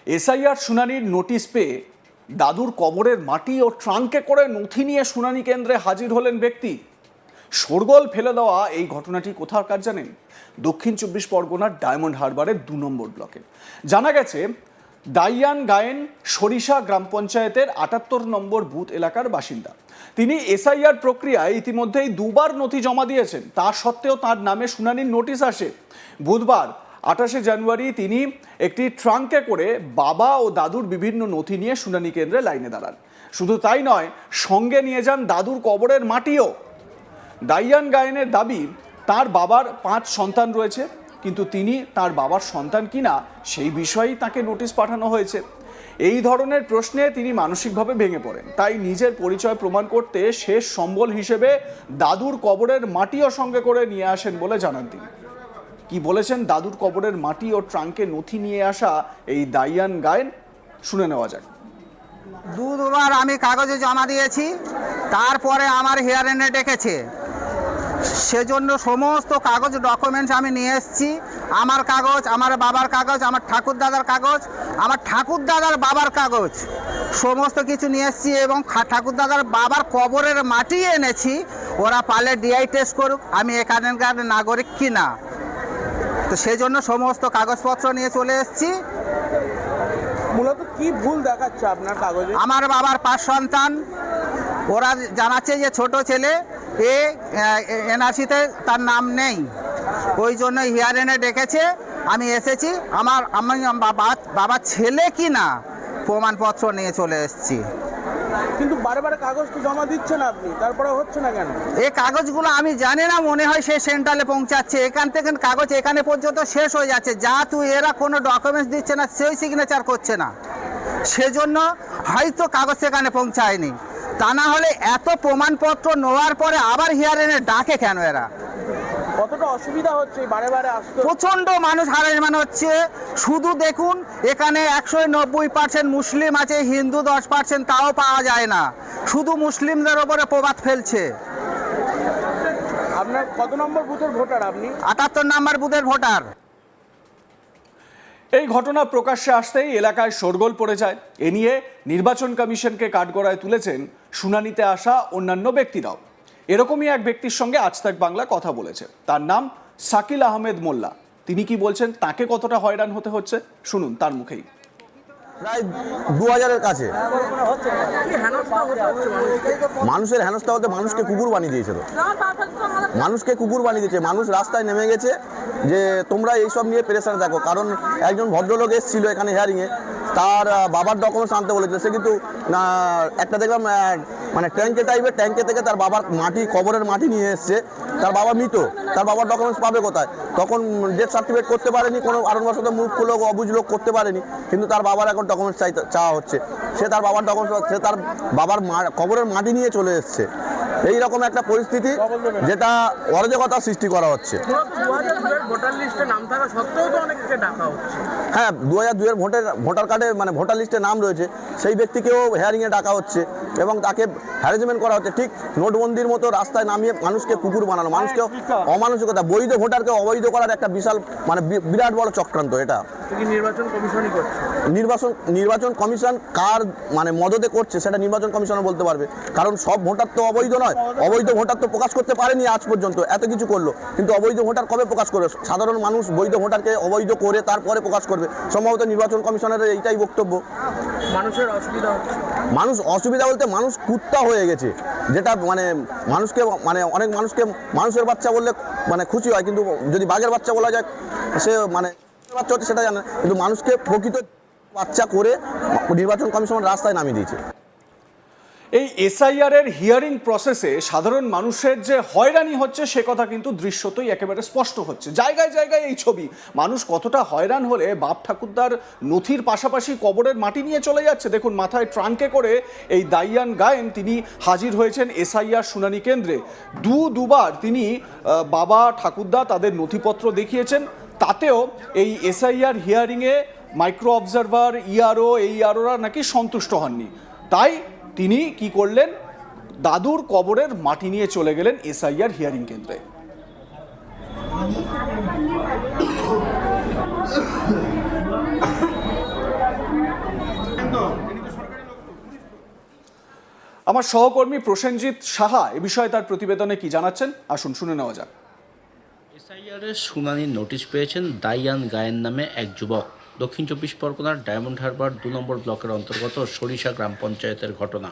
SIR শুনানির notice পেয়ে দাদুর কবরের মাটি ও ট্রাঙ্কে করে নথি নিয়ে শুনানি কেন্দ্রে হাজির হলেন ব্যক্তি। শোরগোল ফেলে দেওয়া এই ঘটনাটি কোথাকার জানেন? দক্ষিণ ২৪ পরগনার ডায়মন্ড হারবারের ২ নম্বর ব্লকে। জানা গেছে দাইয়ান গায়েন সরিষা গ্রাম পঞ্চায়েতের ৭৮ নম্বর বুথ এলাকার বাসিন্দা। তিনি এসআইআর প্রক্রিয়ায় ইতিমধ্যেই ২বার নথি জমা দিয়েছেন। তা সত্ত্বেও তার নামে শুনানির নোটিশ আসে। বুধবার ২৮শে জানুয়ারি তিনি একটি ট্রাঙ্কে করে বাবা ও দাদুর বিভিন্ন নথি নিয়ে শুনানি কেন্দ্রে লাইনে দাঁড়ান। শুধু তাই নয়, সঙ্গে নিয়ে যান দাদুর কবরের মাটিও। দাইয়ান গায়েনের দাবি, তার বাবার ৫ সন্তান রয়েছে, কিন্তু তিনি তার বাবার সন্তান কিনা সেই বিষয়েই তাকে নোটিশ পাঠানো হয়েছে। এই ধরনের প্রশ্নে তিনি মানসিকভাবে ভেঙে পড়েন। তাই নিজের পরিচয় প্রমাণ করতে শেষ সম্বল হিসেবে দাদুর কবরের মাটিও সঙ্গে করে নিয়ে আসেন বলে জানান তিনি। কি বলেছেন দাদুর কবরের মাটি ও ট্রাঙ্কে নথি নিয়ে আসা এই দাইয়ান গায়েন, শুনে নেওয়া যাক। দুবার আমি কাগজে জমা দিয়েছি, তারপরে আমার হিয়ারিংয়ে ডেকেছে, সেজন্য সমস্ত কাগজ ডকুমেন্টস আমি নিয়ে এসেছি। আমার কাগজ, আমার বাবার কাগজ, আমার ঠাকুরদাদার কাগজ, আমার ঠাকুরদাদার বাবার কাগজ, সমস্ত কিছু নিয়ে এসেছি এবং ঠাকুরদাদার বাবার কবরের মাটি এনেছি। ওরা পারলে ডিআই টেস্ট করুক আমি এখানকার নাগরিক কিনা। তো সেই জন্য সমস্ত কাগজপত্র নিয়ে চলে এসেছি। মূলত কি ভুল দেখাচ্ছে আপনার কাগজে? আমার বাবার ৫ সন্তান, ওরা জানাচ্ছে যে ছোট ছেলে এনআরসিতে তার নাম নেই, ওই জন্য হিয়ারিংয়ে ডেকেছে। আমি এসেছি, আমি বাবার ছেলে কি না প্রমাণপত্র নিয়ে চলে এসেছি। কিন্তু বারে বারে কাগজ তো জমা দিচ্ছেন আপনি, তারপরে হচ্ছে না কেন? এই কাগজগুলো আমি জানি না, মনে হয় সে সেন্ট্রালে পৌঁছাচ্ছে, এখান থেকে কাগজ এখানে পর্যন্ত শেষ হয়ে যাচ্ছে। এরা কোনো ডকুমেন্টস দিচ্ছে না, সেই সিগনেচার করছে না, সেজন্য হয়তো কাগজ সেখানে পৌঁছায়নি। তা না হলে এত প্রমাণপত্র নেওয়ার পরে আবার হিয়ারিংয়ে ডাকে কেন এরা? কতটা অসুবিধা হচ্ছে বারে বারে আসতে? প্রচণ্ড মানুষ হারানো হচ্ছে। শুধু দেখুন, এখানে ১৯০% মুসলিম আছে, হিন্দু 10%, তাও পাওয়া যায় না। শুধু মুসলিমদের ওপরে প্রভাব ফেলছে। আপনার কত নম্বর বুথের ভোটার আপনি? ৭৮ নম্বর বুথের ভোটার। এই ঘটনা প্রকাশ্যে আসতেই এলাকায় শোরগোল পড়ে যায়। এ নিয়ে নির্বাচন কমিশনকে কাঠগড়ায় তুলেছেন শুনানিতে আসা অন্যান্য ব্যক্তিরাও। এরকমই এক ব্যক্তির সঙ্গে আজ তাক বাংলা কথা বলেছে। তার নাম শাকিল আহমেদ মোল্লা। তিনি কি বলছেন, তাকে কতটা হয়রান হতে হচ্ছে, শুনুন তার মুখেই। প্রায় ২০০০-এর কাছে মানুষের হেনস্থা হতে মানুষকে কুকুর বানিয়ে দিয়েছে। তো মানুষকে কুকুর বানিয়ে দিয়েছে, মানুষ রাস্তায় নেমে গেছে যে তোমরা এইসব নিয়ে পেরেশান থাকো। কারণ একজন ভদ্রলোক এসেছিল এখানে হিয়ারিংয়ে, তার বাবার ডকুমেন্টস আনতে বলেছিল। সে কিন্তু না, একটা দেখলাম মানে ট্যাঙ্কে টাইপের, ট্যাঙ্কে থেকে তার বাবার মাটি, কবরের মাটি নিয়ে এসছে। তার বাবা মৃত, তার বাবার ডকুমেন্টস পাবে কোথায়? তখন ডেথ সার্টিফিকেট করতে পারেনি, কোনো কারণবশত মূর্খ লোক অবুঝ লোক করতে পারেনি, কিন্তু তার বাবার এখন ডকুমেন্টস চাওয়া হচ্ছে। সে তার বাবার ডকুমেন্টস, সে তার বাবার কবরের মাটি নিয়ে চলে এসছে। এইরকম একটা পরিস্থিতি, যেটা অরাজকতা সৃষ্টি করা হচ্ছে। হ্যাঁ, ২০০২-এর ভোটার কার্ডে মানে ভোটার লিস্টে নাম রয়েছে, সেই ব্যক্তিকেও হিয়ারিংয়ে ডাকা হচ্ছে এবং তাকে হ্যারাসমেন্ট করা হচ্ছে। ঠিক নোটবন্দির মতো রাস্তায় নামিয়ে মানুষকে কুকুর বানানো, মানুষকে অমানসিকতা, বৈধ ভোটারকে অবৈধ করার একটা বিশাল মানে বিরাট বড় চক্রান্ত এটা। নির্বাচন কমিশন কার মানে মদতে করছে সেটা নির্বাচন কমিশন বলতে পারবে, কারণ সব ভোটার তো অবৈধ নয়। অবৈধ ভোটার তো প্রকাশ করতে পারেনি আজ পর্যন্ত, এত কিছু করলো, কিন্তু অবৈধ ভোটার কবে প্রকাশ করবে? সাধারণ মানুষ বৈধ ভোটারকে অবৈধ করে তারপরে প্রকাশ করবে। সম্ভবত নির্বাচন কমিশনের এইটাই বক্তব্য। মানুষের অসুবিধা হচ্ছে, মানুষ অসুবিধা বলতে মানুষ কুত্তা হয়ে গেছে, যেটা মানে মানুষকে মানে অনেক মানুষকে মানুষের বাচ্চা বললে মানে খুশি হয়, কিন্তু যদি বাঘের বাচ্চা বলা যায় সে মানে বাচ্চা হচ্ছে সেটা জানে, কিন্তু মানুষকে প্রকৃত বাচ্চা করে নির্বাচন কমিশন রাস্তায় নামিয়ে দিয়েছে। এই এসআইআর এর হিয়ারিং প্রসেসে সাধারণ মানুষের যে হয়রানি হচ্ছে সে কথা কিন্তু দৃশ্যতই একেবারে স্পষ্ট হচ্ছে। জায়গায় জায়গায় এই ছবি, মানুষ কতটা হয়রান হলে বাপ ঠাকুরদার নথির পাশাপাশি কবরের মাটি নিয়ে চলে যাচ্ছে। দেখুন, মাথায় ট্রাঙ্কে করে এই দাইয়ান গায়েন তিনি হাজির হয়েছেন এসআইআর শুনানি কেন্দ্রে। দুবার তিনি বাবা ঠাকুরদা তাদের নথিপত্র দেখিয়েছেন। তাতেও এই এসআইআর হিয়ারিংয়ে মাইক্রো অবজারভার, ইআরও, এই আরওরা নাকি সন্তুষ্ট হননি। তাই তিনি কি করলেন, দাদুর কবরের মাটি নিয়ে চলে গেলেন এসআইআর হিয়ারিং কেন্দ্রে। আমার সহকর্মী প্রসেনজিৎ সাহা এ বিষয়ে তার প্রতিবেদনে কি জানাচ্ছেন আসুন শুনে নেওয়া যাক। এসআইআরের শুনানির নোটিশ পেয়েছেন দাইয়ান গায়েন নামে এক যুবক। দক্ষিণ চব্বিশ পরগনার ডায়মন্ড হারবার 2 নম্বর ব্লকের অন্তর্গত সরিষা গ্রাম পঞ্চায়েতের ঘটনা।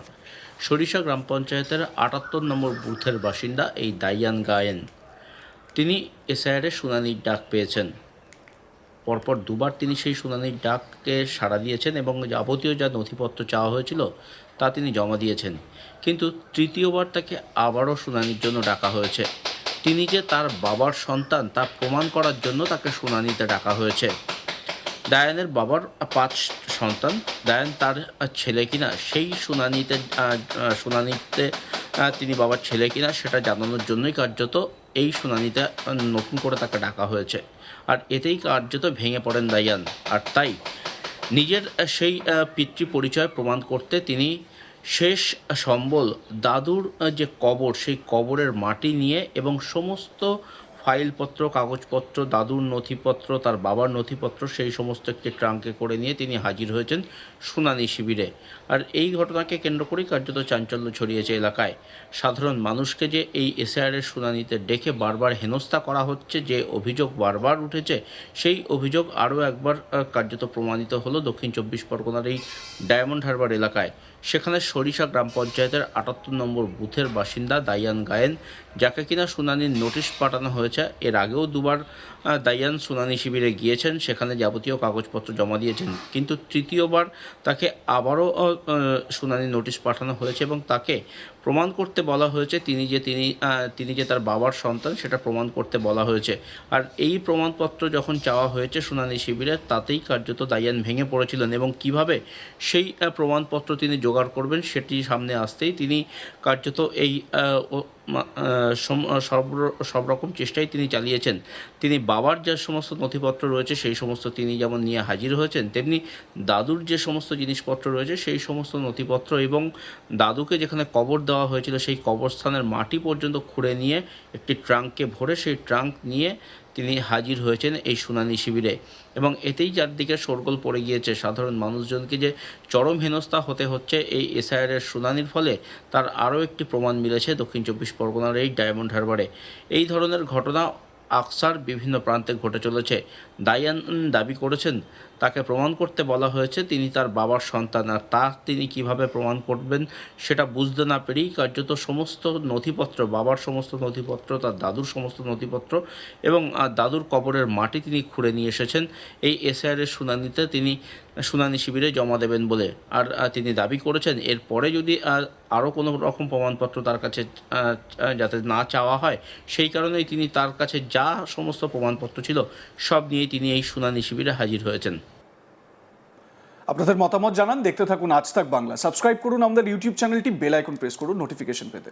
সরিষা গ্রাম পঞ্চায়েতের 78 নম্বর বুথের বাসিন্দা এই দাইয়ান গায়েন। তিনি এসআইআরের শুনানির ডাক পেয়েছেন। পরপর দুবার তিনি সেই শুনানির ডাককে সাড়া দিয়েছেন এবং যাবতীয় যা নথিপত্র চাওয়া হয়েছিল তা তিনি জমা দিয়েছেন। কিন্তু তৃতীয়বার তাকে আবারও শুনানির জন্য ডাকা হয়েছে। তিনি যে তার বাবার সন্তান তা প্রমাণ করার জন্য তাকে শুনানিতে ডাকা হয়েছে। দায়ানের বাবার 5 সন্তান, দায়ান তার ছেলে কিনা সেই শুনানিতে তিনি বাবার ছেলে কিনা সেটা জানানোর জন্যই কার্যত এই শুনানিতে নতুন করে তাকে ডাকা হয়েছে। আর এতেই কার্যত ভেঙে পড়েন দায়ান। আর তাই নিজের সেই পিতৃ পরিচয় প্রমাণ করতে তিনি শেষ সম্বল দাদুর যে কবর সেই কবরের মাটি নিয়ে এবং সমস্ত ফাইলপত্র কাগজপত্র দাদুর নথিপত্র তার বাবার নথিপত্র সেই সমস্ত একটি ট্রাঙ্কে করে নিয়ে তিনি হাজির হয়েছেন শুনানি শিবিরে। আর এই ঘটনাকে কেন্দ্র করেই কার্যত চাঞ্চল্য ছড়িয়েছে এলাকায়। সাধারণ মানুষকে যে এই এসআইআরের শুনানিতে ডেকে বারবার হেনস্থা করা হচ্ছে, যে অভিযোগ বারবার উঠেছে, সেই অভিযোগ আরও একবার কার্যত প্রমাণিত হলো দক্ষিণ চব্বিশ পরগনার এই ডায়মন্ড হারবার এলাকায়। সেখানে সরিষা গ্রাম পঞ্চায়েতের 78 নম্বর বুথের বাসিন্দা দাইয়ান গায়েন, যাকে কিনা শুনানির নোটিশ পাঠানো হয়েছে। এর আগেও দুবার দাইয়ান শুনানি শিবিরে গিয়েছেন, সেখানে যাবতীয় কাগজপত্র জমা দিয়েছেন। কিন্তু তৃতীয়বার তাকে আবারও শুনানি নোটিশ পাঠানো হয়েছে এবং তাকে প্রমাণ করতে বলা হয়েছে তিনি যে তার বাবার সন্তান সেটা প্রমাণ করতে বলা হয়েছে। আর এই প্রমাণপত্র যখন চাওয়া হয়েছে শুনানি শিবিরে, তাতেই কার্যত দাইয়ান ভেঙে পড়েছিলেন এবং কিভাবে সেই প্রমাণপত্র তিনি জোগাড় করবেন সেটি সামনে আসতেই তিনি কার্যত এই সব রকম চেষ্টাই তিনি চালিয়েছেন। তিনি বাবার যে সমস্ত নথিপত্র রয়েছে সেই সমস্ত তিনি যেমন নিয়ে হাজির হয়েছেন, তেমনি দাদুর যে সমস্ত জিনিসপত্র রয়েছে সেই সমস্ত নথিপত্র এবং দাদুকে যেখানে কবর দেওয়া হয়েছিল সেই কবরস্থানের মাটি পর্যন্ত খুঁড়ে নিয়ে একটি ট্রাঙ্কে ভরে সেই ট্রাঙ্ক নিয়ে তিনি হাজির হয়েছেন এই শুনানি শিবিরে। এবং এতেই চারদিকে শোরগোল পড়ে গিয়েছে। সাধারণ মানুষজনকে যে চরম হেনস্থা হতে হচ্ছে এই এসআইআরের শুনানির ফলে, তার আরও একটি প্রমাণ মিলেছে দক্ষিণ চব্বিশ পরগনার এই ডায়মন্ড হারবারে। এই ধরনের ঘটনা আকসার বিভিন্ন প্রান্তে ঘটে চলেছে। দাইয়ান দাবি করেছেন তাকে প্রমাণ করতে বলা হয়েছে তিনি তার বাবার সন্তান, আর তা তিনি কিভাবে প্রমাণ করবেন সেটা বুঝতে না পেরেই কার্যত সমস্ত নথিপত্র, বাবার সমস্ত নথিপত্র, তার দাদুর সমস্ত নথিপত্র এবং দাদুর কবরের মাটি তিনি খুঁড়ে নিয়ে এসেছেন এই এসআইআরের শুনানিতে তিনি শুনানি শিবিরে জমা দেবেন বলে। আর তিনি দাবি করেছেন এরপরে যদি আরও কোনো রকম প্রমাণপত্র তার কাছে যাতে না চাওয়া হয়, সেই কারণেই তিনি তার কাছে যা সমস্ত প্রমাণপত্র ছিল সব নিয়েই তিনি এই শুনানি শিবিরে হাজির হয়েছেন। আপনাদের মতামত জানান, দেখতে থাকুন আজ তাক বাংলা। সাবস্ক্রাইব করুন আমাদের ইউটিউব চ্যানেলটি, বেল আইকন প্রেস করুন নোটিফিকেশন পেতে।